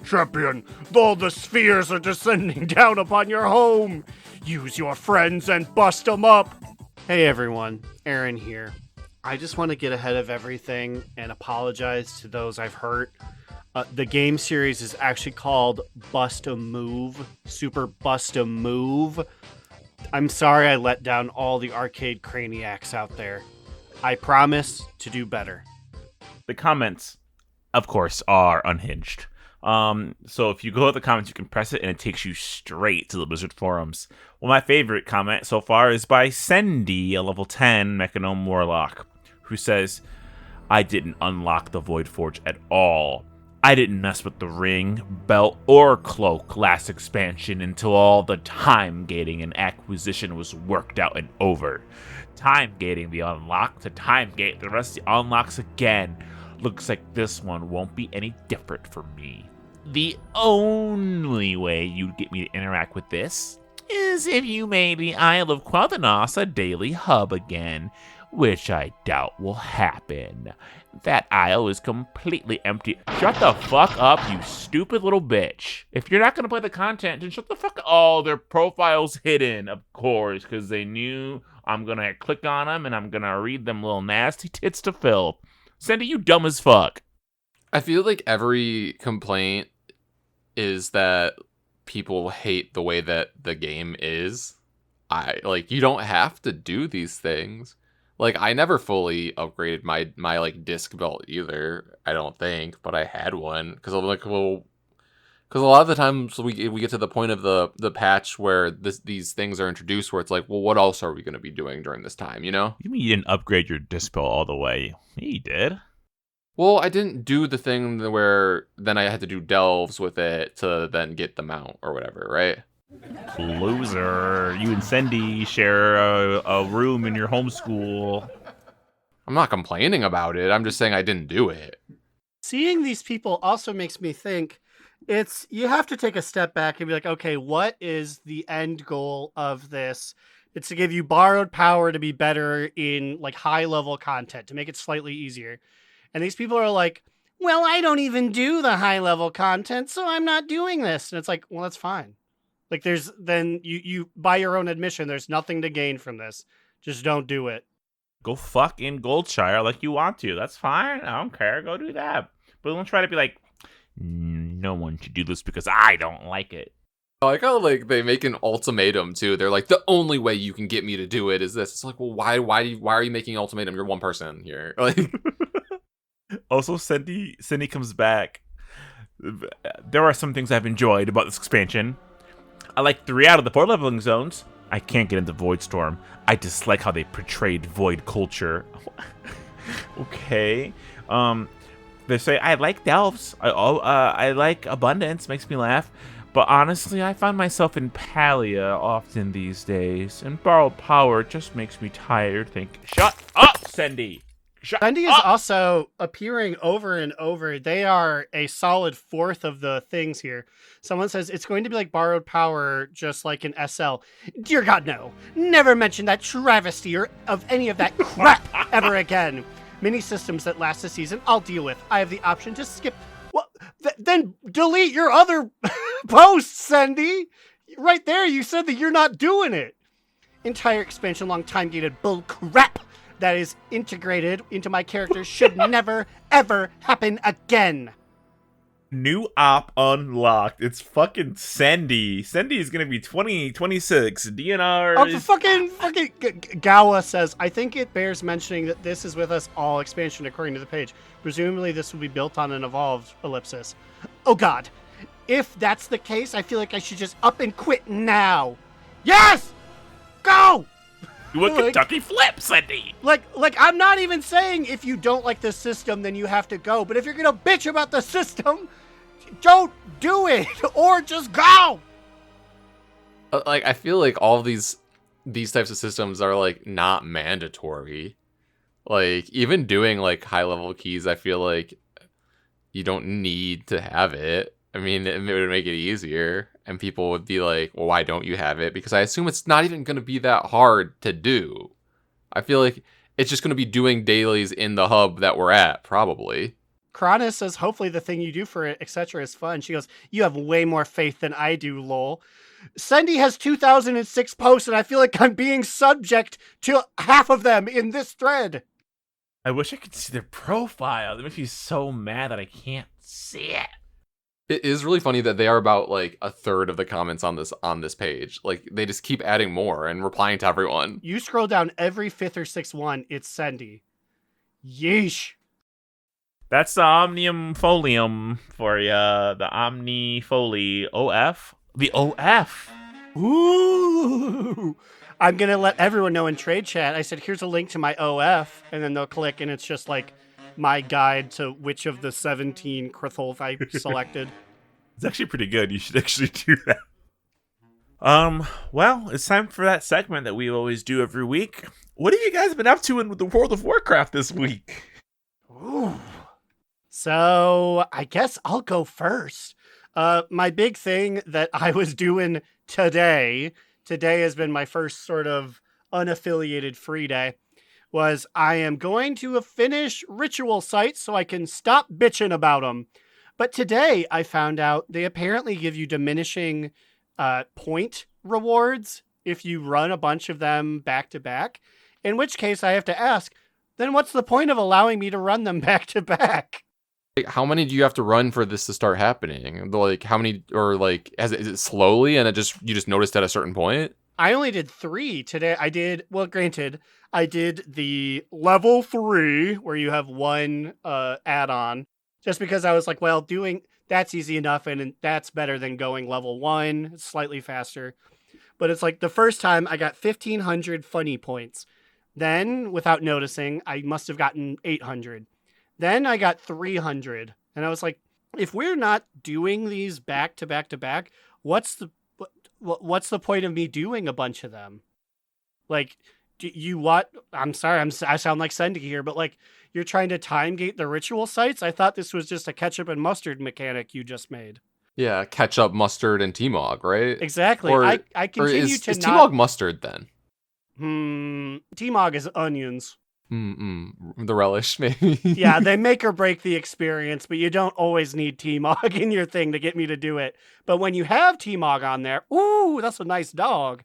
Champion, all the spheres are descending down upon your home. Use your friends and bust 'em up. Hey everyone, Aaron here. I just want to get ahead of everything and apologize to those I've hurt. The game series is actually called Bust a Move, Super Bust a Move. I'm sorry I let down all the arcade craniacs out there. I promise to do better. The comments, of course, are unhinged. So if you go to the comments, you can press it and it takes you straight to the Blizzard forums. Well, my favorite comment so far is by Sendy, a level 10 Mechanome Warlock, who says, I didn't unlock the Void Forge at all. I didn't mess with the ring, belt, or cloak last expansion until all the time gating and acquisition was worked out and over. Time gating the unlock to time gate the rest of the unlocks again. Looks like this one won't be any different for me. The only way you'd get me to interact with this is if you made the Isle of Quel'Thanas a daily hub again, which I doubt will happen. That isle is completely empty. Shut the fuck up, you stupid little bitch. If you're not going to play the content, then shut the fuck up. Oh, their profile's hidden, of course, because they knew I'm going to click on them and I'm going to read them little nasty tits to fill. Sandy, you dumb as fuck. I feel like every complaint is that people hate the way that the game is. You don't have to do these things. Like, I never fully upgraded my like disc belt either, I don't think, but I had one because I'm like, well, because a lot of the times we get to the point of the patch where these things are introduced where it's like, well, what else are we going to be doing during this time, you know? You mean you didn't upgrade your disc belt all the way? Yeah, you did. Well, I didn't do the thing where then I had to do delves with it to then get the mount or whatever, right? Loser. You and Sendy share a room in your homeschool. I'm not complaining about it. I'm just saying I didn't do it. Seeing these people also makes me think you have to take a step back and be like, okay, what is the end goal of this? It's to give you borrowed power to be better in like high level content, to make it slightly easier. And these people are like, well, I don't even do the high level content, so I'm not doing this. And it's like, well, that's fine. Like then you by your own admission, there's nothing to gain from this. Just don't do it. Go fuck in Goldshire like you want to. That's fine. I don't care. Go do that. But don't try to be like, no one should do this because I don't like it. I like how like they make an ultimatum too. They're like, the only way you can get me to do it is this. It's like, well, why are you making an ultimatum? You're one person here. Like, also, Cindy comes back. There are some things I've enjoyed about this expansion. I like 3 out of the 4 leveling zones. I can't get into Voidstorm. I dislike how they portrayed Void culture. Okay. They say I like Delves. I like Abundance. Makes me laugh. But honestly, I find myself in Palia often these days, and Borrowed Power just makes me tired. Shut up, Cindy. Cindy is also appearing over and over. They are a solid 4th of the things here. Someone says it's going to be like Borrowed Power, just like an SL. Dear God, no. Never mention that travesty or of any of that crap ever again. Mini systems that last a season, I'll deal with. I have the option to skip. Well, then delete your other posts, Cindy. Right there, you said that you're not doing it. Entire expansion long time gated bull crap that is integrated into my character should never, ever happen again. New op unlocked. It's fucking Sandy. Sandy is gonna be 26. DNR. Oh, fucking Gawa says, I think it bears mentioning that this is with us all expansion according to the page. Presumably this will be built on an evolved ellipsis. Oh God. If that's the case, I feel like I should just up and quit now. Yes! Go! Do a Kentucky flip, Cindy. Like I'm not even saying if you don't like the system, then you have to go. But if you're gonna bitch about the system, don't do it, or just go. like I feel like all of these types of systems are like not mandatory. Like even doing like high level keys, I feel like you don't need to have it. I mean, it would make it easier, and people would be like, well, why don't you have it? Because I assume it's not even going to be that hard to do. I feel like it's just going to be doing dailies in the hub that we're at, probably. Cronus says, hopefully the thing you do for it, etc. is fun. She goes, you have way more faith than I do, lol. Cindy has 2006 posts, and I feel like I'm being subject to half of them in this thread. I wish I could see their profile. That makes me so mad that I can't see it. It is really funny that they are about like a third of the comments on this page. Like they just keep adding more and replying to everyone. You scroll down every 5th or 6th one, it's Cindy. Yeesh. That's the Omnium Folium for you. The Omnifoly OF. The OF. Ooh. I'm going to let everyone know in trade chat. I said, here's a link to my OF, and then they'll click, and it's just like my guide to which of the 17 Krithulf I selected. It's actually pretty good. You should actually do that. Well, it's time for that segment that we always do every week. What have you guys been up to in the World of Warcraft this week? Ooh. So I guess I'll go first. My big thing that I was doing today has been my first sort of unaffiliated free day, was I am going to finish ritual sites so I can stop bitching about them. But today I found out they apparently give you diminishing point rewards if you run a bunch of them back to back, in which case I have to ask, then what's the point of allowing me to run them back to back? How many do you have to run for this to start happening? Like how many, or like is it slowly and you just noticed at a certain point? I only did 3 today. Granted, I did the level 3 where you have one add-on, just because I was like, well, doing that's easy enough and that's better than going level 1. It's slightly faster. But it's like the first time I got 1,500 funny points. Then, without noticing, I must have gotten 800. Then I got 300. And I was like, if we're not doing these back to back to back, what's the point of me doing a bunch of them? Like, I'm sorry, I sound like Cindy here, but like, you're trying to time gate the ritual sites? I thought this was just a ketchup and mustard mechanic you just made. Yeah, ketchup, mustard, and T-Mog, right? Exactly. Or, I continue is to T-Mog mustard then? T-Mog is onions. The relish, maybe. Yeah, they make or break the experience, but you don't always need T-Mog in your thing to get me to do it. But when you have T-Mog on there, ooh, that's a nice dog.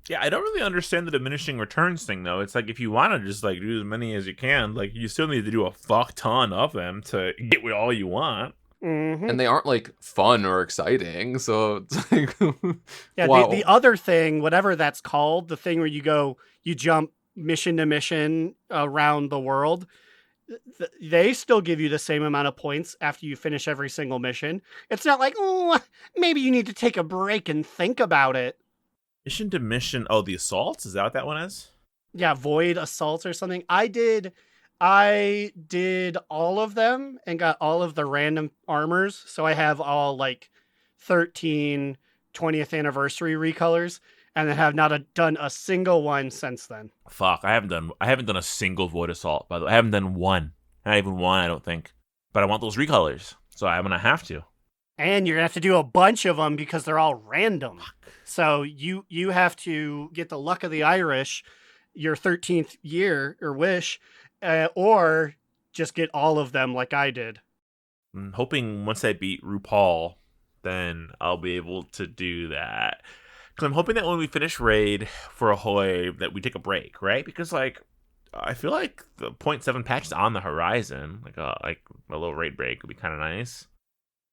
Yeah, I don't really understand the diminishing returns thing, though. It's like, if you want to just, like, do as many as you can, like, you still need to do a fuck ton of them to get all you want. Mm-hmm. And they aren't, like, fun or exciting, so it's like... Yeah, wow. the other thing, whatever that's called, the thing where you jump mission to mission around the world, they still give you the same amount of points after you finish every single mission. It's not like, oh, maybe you need to take a break and think about it. Mission to mission. Oh, the assaults? Is that what that one is? Yeah, void assaults or something. I did all of them and got all of the random armors. So I have all like 13 20th anniversary recolors, and then have not done a single one since then. Fuck, I haven't done a single void assault, by the way. I haven't done one. Not even one, I don't think. But I want those recolors, so I'm gonna have to. And you're gonna have to do a bunch of them because they're all random. So you have to get the luck of the Irish, your 13th year or wish, or just get all of them like I did. I'm hoping once I beat RuPaul, then I'll be able to do that. Because I'm hoping that when we finish raid for Ahoy, that we take a break, right? Because, like, I feel like the 0.7 patch is on the horizon. Like a little raid break would be kind of nice.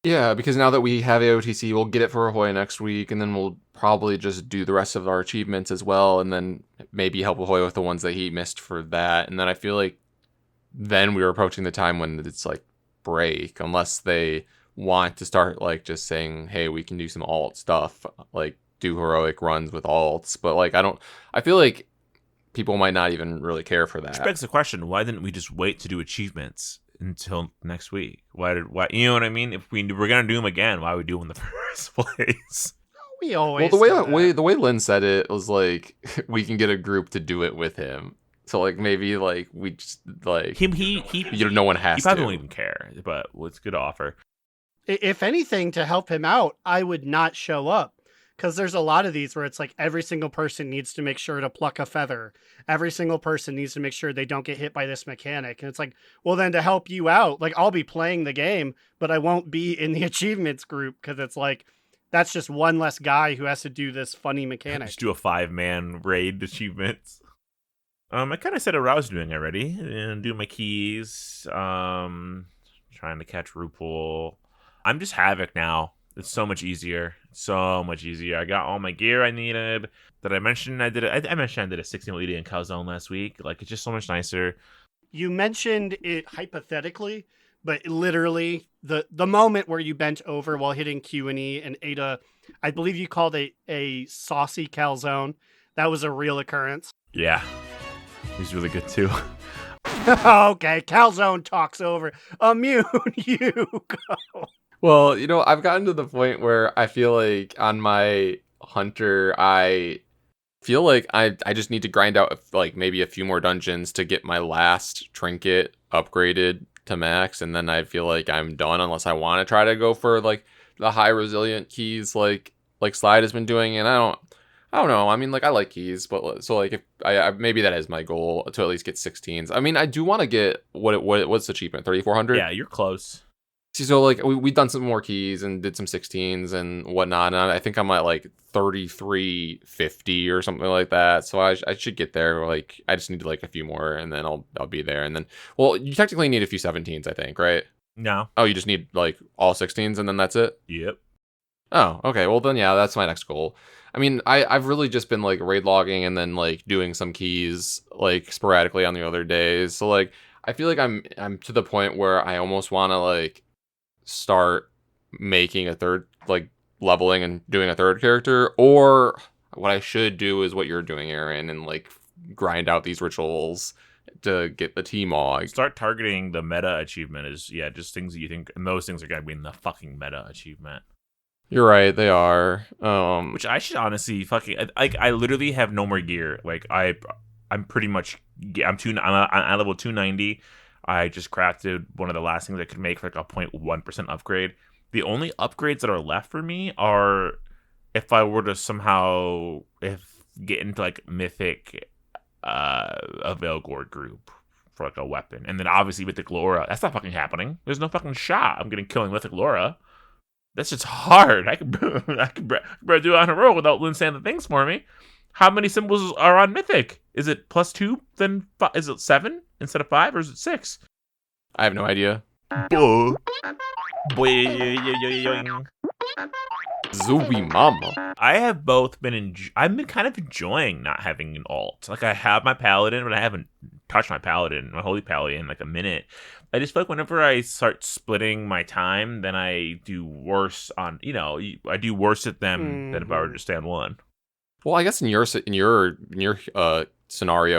Yeah, because now that we have AOTC, we'll get it for Ahoy next week, and then we'll probably just do the rest of our achievements as well, and then maybe help Ahoy with the ones that he missed for that. And then I feel like then we were approaching the time when it's like break, unless they want to start like just saying, hey, we can do some alt stuff, like do heroic runs with alts. But like I feel like people might not even really care for that. Which begs the question, why didn't we just wait to do achievements until next week? Why you know what I mean? If we're gonna do them again, why would we do them in the first place? We always the way Lynn said it was like we can get a group to do it with him. So like maybe like we just like no one has he probably won't even care, but it's a good offer. If anything, to help him out, I would not show up. Because there's a lot of these where it's like every single person needs to make sure to pluck a feather. Every single person needs to make sure they don't get hit by this mechanic. And it's like, well, then to help you out, like I'll be playing the game, but I won't be in the achievements group because it's like, that's just one less guy who has to do this funny mechanic. Just do a 5-man raid achievements. I kind of said what I was doing already and do my keys. Trying to catch RuPaul. I'm just Havoc now. It's so much easier. So much easier. I got all my gear I needed. Did I mention I mentioned I did a 16 lead in Calzone last week? Like, it's just so much nicer. You mentioned it hypothetically, but literally the moment where you bent over while hitting Q and E and ate I believe you called it a saucy calzone. That was a real occurrence. Yeah. He's really good too. Okay, calzone talks over. Immune, you go. Well, I've gotten to the point where I feel like on my hunter, I feel like I just need to grind out like maybe a few more dungeons to get my last trinket upgraded to max, and then I feel like I'm done unless I want to try to go for like the high resilient keys like Slide has been doing. And I don't know. I mean, like I like keys, but so like if I maybe that is my goal to at least get 16s. I mean, I do want to get what's the achievement 3400. Yeah, you're close. So like we've done some more keys and did some 16s and whatnot, and I think I'm at like 3350 or something like that. So I should get there. Like I just need like a few more, and then I'll be there. And then, well, you technically need a few 17s, I think, right? No. Oh, you just need like all 16s, and then that's it. Yep. Oh, okay. Well then, yeah, that's my next goal. I mean, I've really just been like raid logging and then like doing some keys like sporadically on the other days. So like I feel like I'm to the point where I almost want to like start making a third, like leveling and doing a third character, or what I should do is what you're doing, Aaron, and like grind out these rituals to get the T-Mog. Start targeting the meta achievement just things that you think, and those things are going to be in the fucking meta achievement. You're right, they are. Which I should honestly fucking, I literally have no more gear. Like I'm pretty much, I'm at level 290. I just crafted one of the last things I could make for like a 0.1% upgrade. The only upgrades that are left for me are if I were to somehow get into like Mythic a Veilgord group. for like a weapon. And then obviously Mythic Laura, that's not fucking happening. There's no fucking shot I'm getting killing Mythic Laura. That's just hard. I could barely do it on a roll without Lynn saying the things for me. How many symbols are on Mythic? Is it +2? Then is it 7 instead of 5, or is it 6? I have no idea. Boing. Zooey mama. I have both been I've been kind of enjoying not having an alt. Like I have my paladin, but I haven't touched my holy paladin in like a minute. I just feel like whenever I start splitting my time, then I do worse on, I do worse at them than if I were to stay on one. Well, I guess in your scenario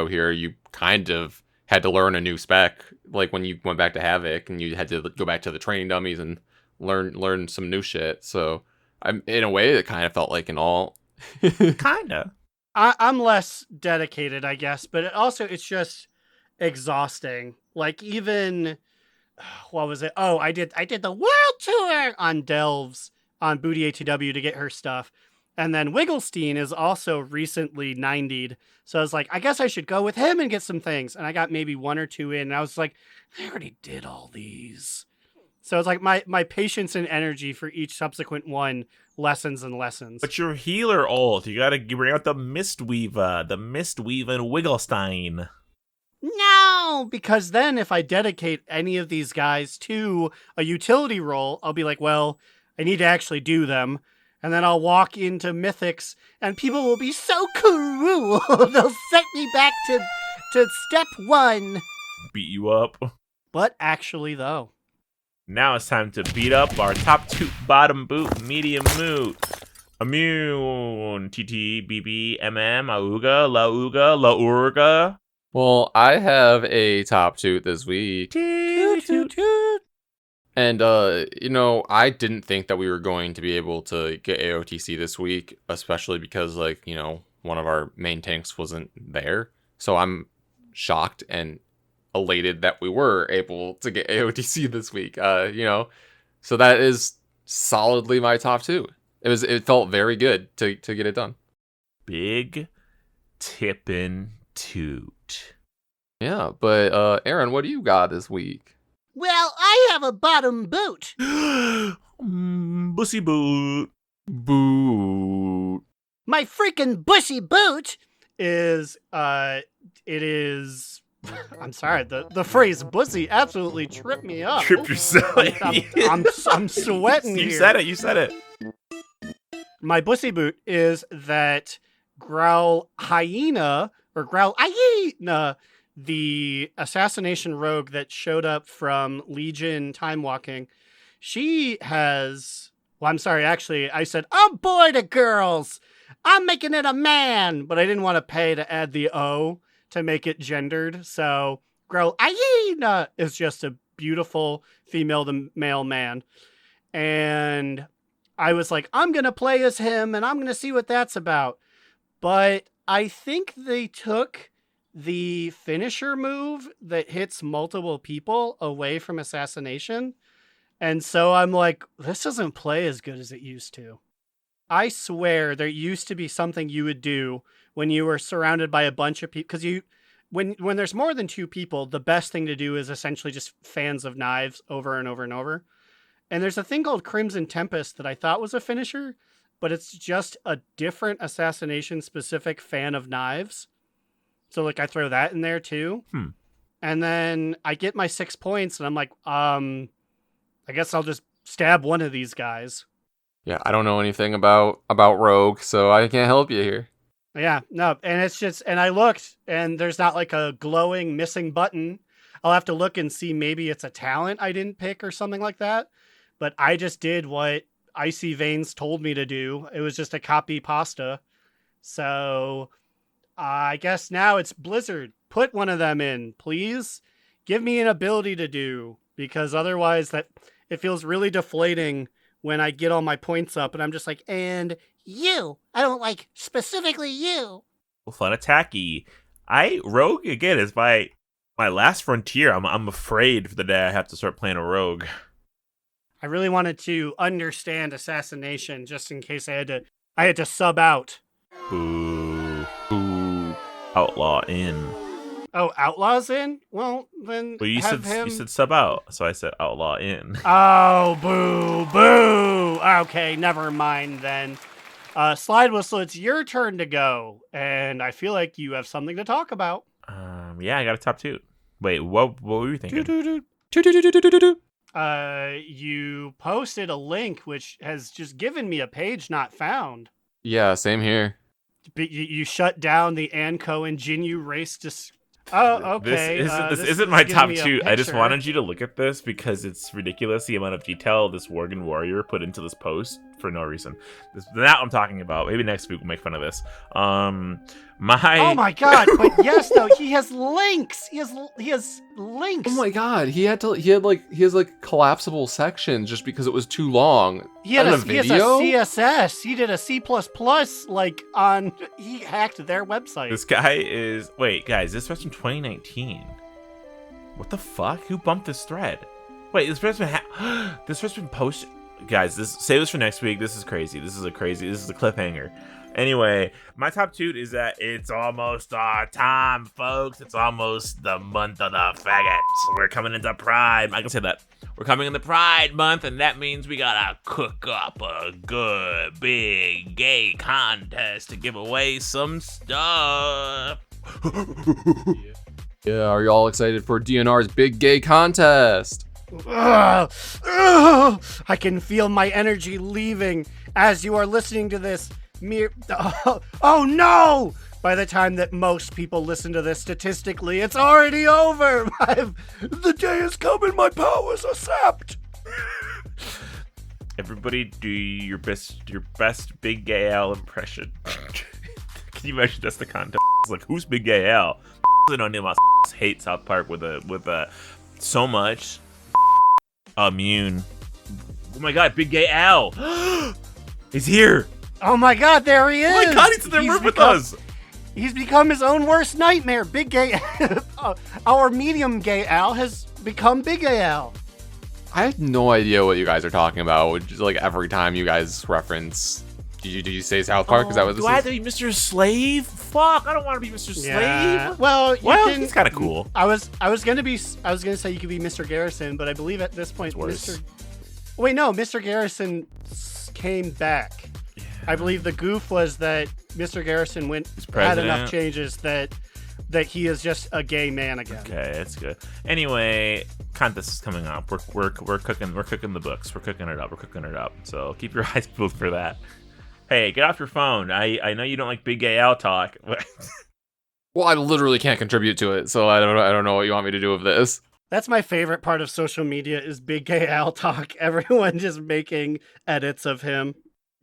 here, you kind of had to learn a new spec, like when you went back to Havoc and you had to go back to the training dummies and learn some new shit. So in a way, it kind of felt like an alt. Kinda. I'm less dedicated, I guess, but it's just exhausting. Like even, what was it? Oh, I did the world tour on Delves on Booty ATW to get her stuff. And then Wigglestein is also recently 90'd. So I was like, I guess I should go with him and get some things. And I got maybe 1 or 2 in. And I was like, I already did all these. So it's like my patience and energy for each subsequent one lessens and lessens. But your healer ult, you gotta bring out the Mistweaver and Wigglestein. No, because then if I dedicate any of these guys to a utility role, I'll be like, well, I need to actually do them. And then I'll walk into Mythics, and people will be so cool. They'll set me back to step 1. Beat you up. But actually, though. Now it's time to beat up our top 2 bottom boot medium moot. Immune, TT, BB, MM, Auga, La Urga. Well, I have a top 2 this week. Toot, toot, toot. And, I didn't think that we were going to be able to get AOTC this week, especially because, one of our main tanks wasn't there. So I'm shocked and elated that we were able to get AOTC this week, So that is solidly my top 2. It felt very good to get it done. Big tippin' toot. Yeah, but, Aaron, what do you got this week? Well, I have a bottom boot. Bussy boot. Boot. My freaking bushy boot is, I'm sorry, the phrase bussy absolutely tripped me up. Tripped yourself. I'm sweating here. You said it. My bussy boot is that Growl Hyena, the assassination rogue that showed up from Legion Time Walking, she has... Well, I'm sorry, actually, I said, I'm bored of girls! I'm making it a man! But I didn't want to pay to add the O to make it gendered, so Growl Hyena is just a beautiful female to male man. And I was like, I'm going to play as him, and I'm going to see what that's about. But I think they took the finisher move that hits multiple people away from assassination. And so I'm like, this doesn't play as good as it used to. I swear there used to be something you would do when you were surrounded by a bunch of people. Because when there's more than 2 people, the best thing to do is essentially just fans of knives over and over and over. And there's a thing called Crimson Tempest that I thought was a finisher, but it's just a different assassination specific fan of knives. So, I throw that in there, too. And then I get my 6 points, and I'm like, I guess I'll just stab one of these guys. Yeah, I don't know anything about Rogue, so I can't help you here. Yeah, no, and it's just... And I looked, and there's not, a glowing missing button. I'll have to look and see maybe it's a talent I didn't pick or something like that. But I just did what Icy Veins told me to do. It was just a copy pasta. So... I guess now it's Blizzard. Put one of them in, please. Give me an ability to do, because otherwise it feels really deflating when I get all my points up and I'm just like, and you. I don't like specifically you. Fun attacky. Rogue again is my last frontier. I'm afraid for the day I have to start playing a rogue. I really wanted to understand assassination just in case I had to sub out. Boo. Outlaw in. Oh, Outlaw's in? Well, then Well, you have said him... you said sub out, so I said outlaw in. Oh, boo, boo. Okay, never mind then. Slidewhistle, it's your turn to go, and I feel like you have something to talk about. Yeah, I got a top 2. Wait, what were you thinking? You posted a link which has just given me a page not found. Yeah, same here. But you shut down the Anco and Jinyu race to... Oh, okay. This isn't my top gives 2. me a I just picture. wanted you to look at this because it's ridiculous the amount of detail this Worgen warrior put into this post for no reason. That I'm talking about. Maybe next week we'll make fun of this. Oh my god! But yes, though he has links. He has links. Oh my god, he has collapsible sections just because it was too long. He has a video? CSS. He did a C++ on. He hacked their website. This guy is... Wait, guys, this was from 2019. What the fuck? Who bumped this thread? Wait, this thread's been... this thread's been posted... Guys, save this for next week. This is crazy. This is a cliffhanger. Anyway, my top 2 is that it's almost our time, folks. It's almost the month of the faggots. We're coming into Pride. I can say that. We're coming into Pride month, and that means we gotta cook up a good, big, gay contest to give away some stuff. Yeah, are you all excited for DNR's big gay contest? Ugh, ugh, I can feel my energy leaving as you are listening to this. Oh no! By the time that most people listen to this, statistically, it's already over. The day is coming. My powers are sapped. Everybody, do your best Big Gay Al impression. Can you imagine that's the contest? It's like, who's Big Gay Al? I don't know about hate South Park with so much. Immune. Oh my god, Big Gay Al. He's here. Oh my god, there he is! Oh my god, he's in the room with us! He's become his own worst nightmare. Big Gay... Our medium Gay Al has become Big Gay Al. I have no idea what you guys are talking about. Just like every time you guys reference... Did you say South Park? Is that what this do I have is? to be Mr. Slave? Fuck, I don't want to be Mr. Yeah. Slave. Well, he's kind of cool. I was gonna say you could be Mr. Garrison, but I believe at this point worse. Wait, no, Mr. Garrison came back. Yeah. I believe the goof was that Mr. Garrison had enough changes that he is just a gay man again. Okay, that's good. Anyway, contest is coming up. We're cooking the books. We're cooking it up. So keep your eyes peeled for that. Hey, get off your phone. I know you don't like Big Gay Al talk. Well, I literally can't contribute to it, so I don't know what you want me to do with this. That's my favorite part of social media is Big Gay Al talk. Everyone just making edits of him.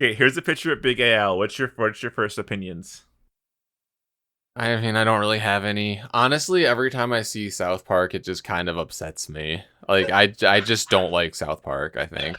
Okay, here's a picture of Big Gay Al. What's your first opinions? I mean, I don't really have any. Honestly, every time I see South Park, it just kind of upsets me. Like, I just don't like South Park, I think.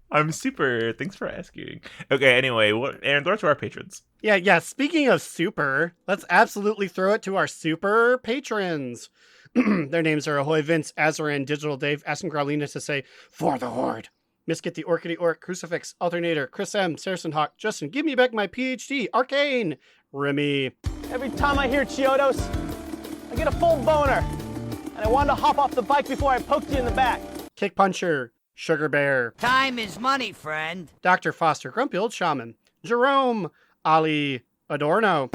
I'm super. Thanks for asking. Okay, anyway, Aaron, throw it to our patrons. Yeah. Speaking of super, let's absolutely throw it to our super patrons. Their names are Ahoy Vince, Azaran, Digital Dave, asking Growlina to say, for the Horde. Misket the Orchiddy Orc, Crucifix, Alternator, Chris M, Saracen Hawk, Justin, give me back my PhD, Arcane, Remy. Every time I hear Chiodos, I get a full boner. And I wanted to hop off the bike before I poked you in the back. Kick Puncher, Sugar Bear. Time is money, friend. Dr. Foster, Grumpy Old Shaman. Jerome, Ali, Adorno,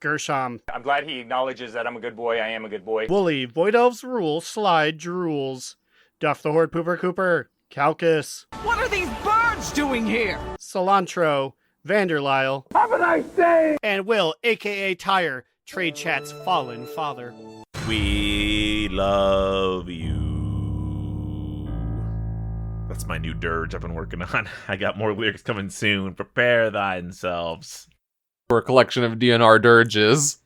Gershom. I'm glad he acknowledges that I'm a good boy. I am a good boy. Wooly, Void Elves Rule, Slide, Drools. Duff the Horde Pooper Cooper, Calcus. What are these birds doing here? Cilantro, Vanderlyle. Have a nice day! And Will, aka Tire, Trade Chat's Fallen Father. We love you. That's my new dirge I've been working on. I got more lyrics coming soon. Prepare themselves. For a collection of DNR dirges.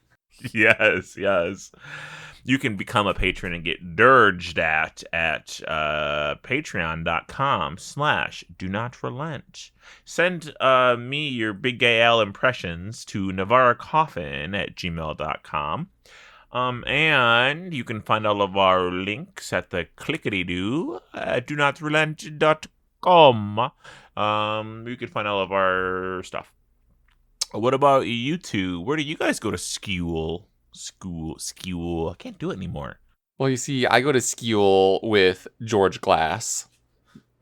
Yes. You can become a patron and get dirged at patreon.com/do-not-relent. Send me your Big Gay Al impressions to navarracoffin@gmail.com. And you can find all of our links at the clickety-doo at do-not-relent.com. You can find all of our stuff. What about you two? Where do you guys go to school? School. I can't do it anymore. Well, you see, I go to school with George Glass.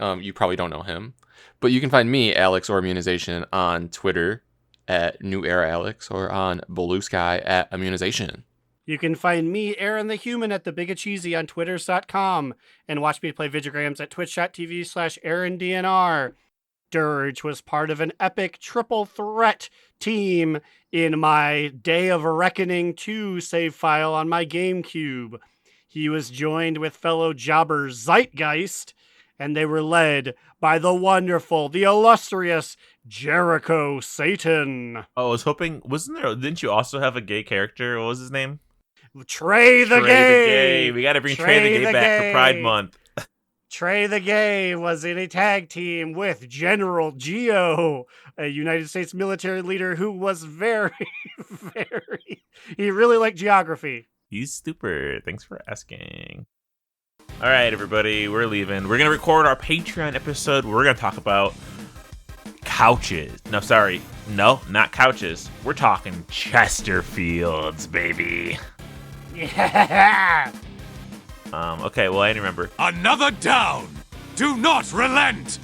You probably don't know him. But you can find me, Alex or Immunization, on Twitter at New Era Alex or on Blue Sky at Immunization. You can find me, Aaron the Human, at the Big of Cheesy on Twitters.com and watch me play Vigigrams at twitch.tv/AaronDNR. Dirge was part of an epic triple threat team in my Day of Reckoning 2 save file on my GameCube. He was joined with fellow jobber Zeitgeist, and they were led by the wonderful, the illustrious Jericho Satan. Oh, I was hoping, didn't you also have a gay character? What was his name? Trey the Gay! We gotta bring Trey the Gay back for Pride Month. Trey the Gay was in a tag team with General Geo, a United States military leader who was very, he really liked geography. He's stupid. Thanks for asking. All right, everybody, we're leaving. We're going to record our Patreon episode. We're going to talk about couches. No, not couches. We're talking Chesterfields, baby. Yeah! Okay, well, I didn't remember. Another down! Do not relent!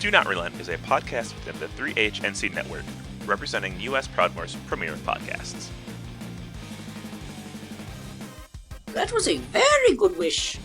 Do Not Relent is a podcast within the 3HNC network, representing U.S. Proudmoore's premier podcasts. That was a very good wish.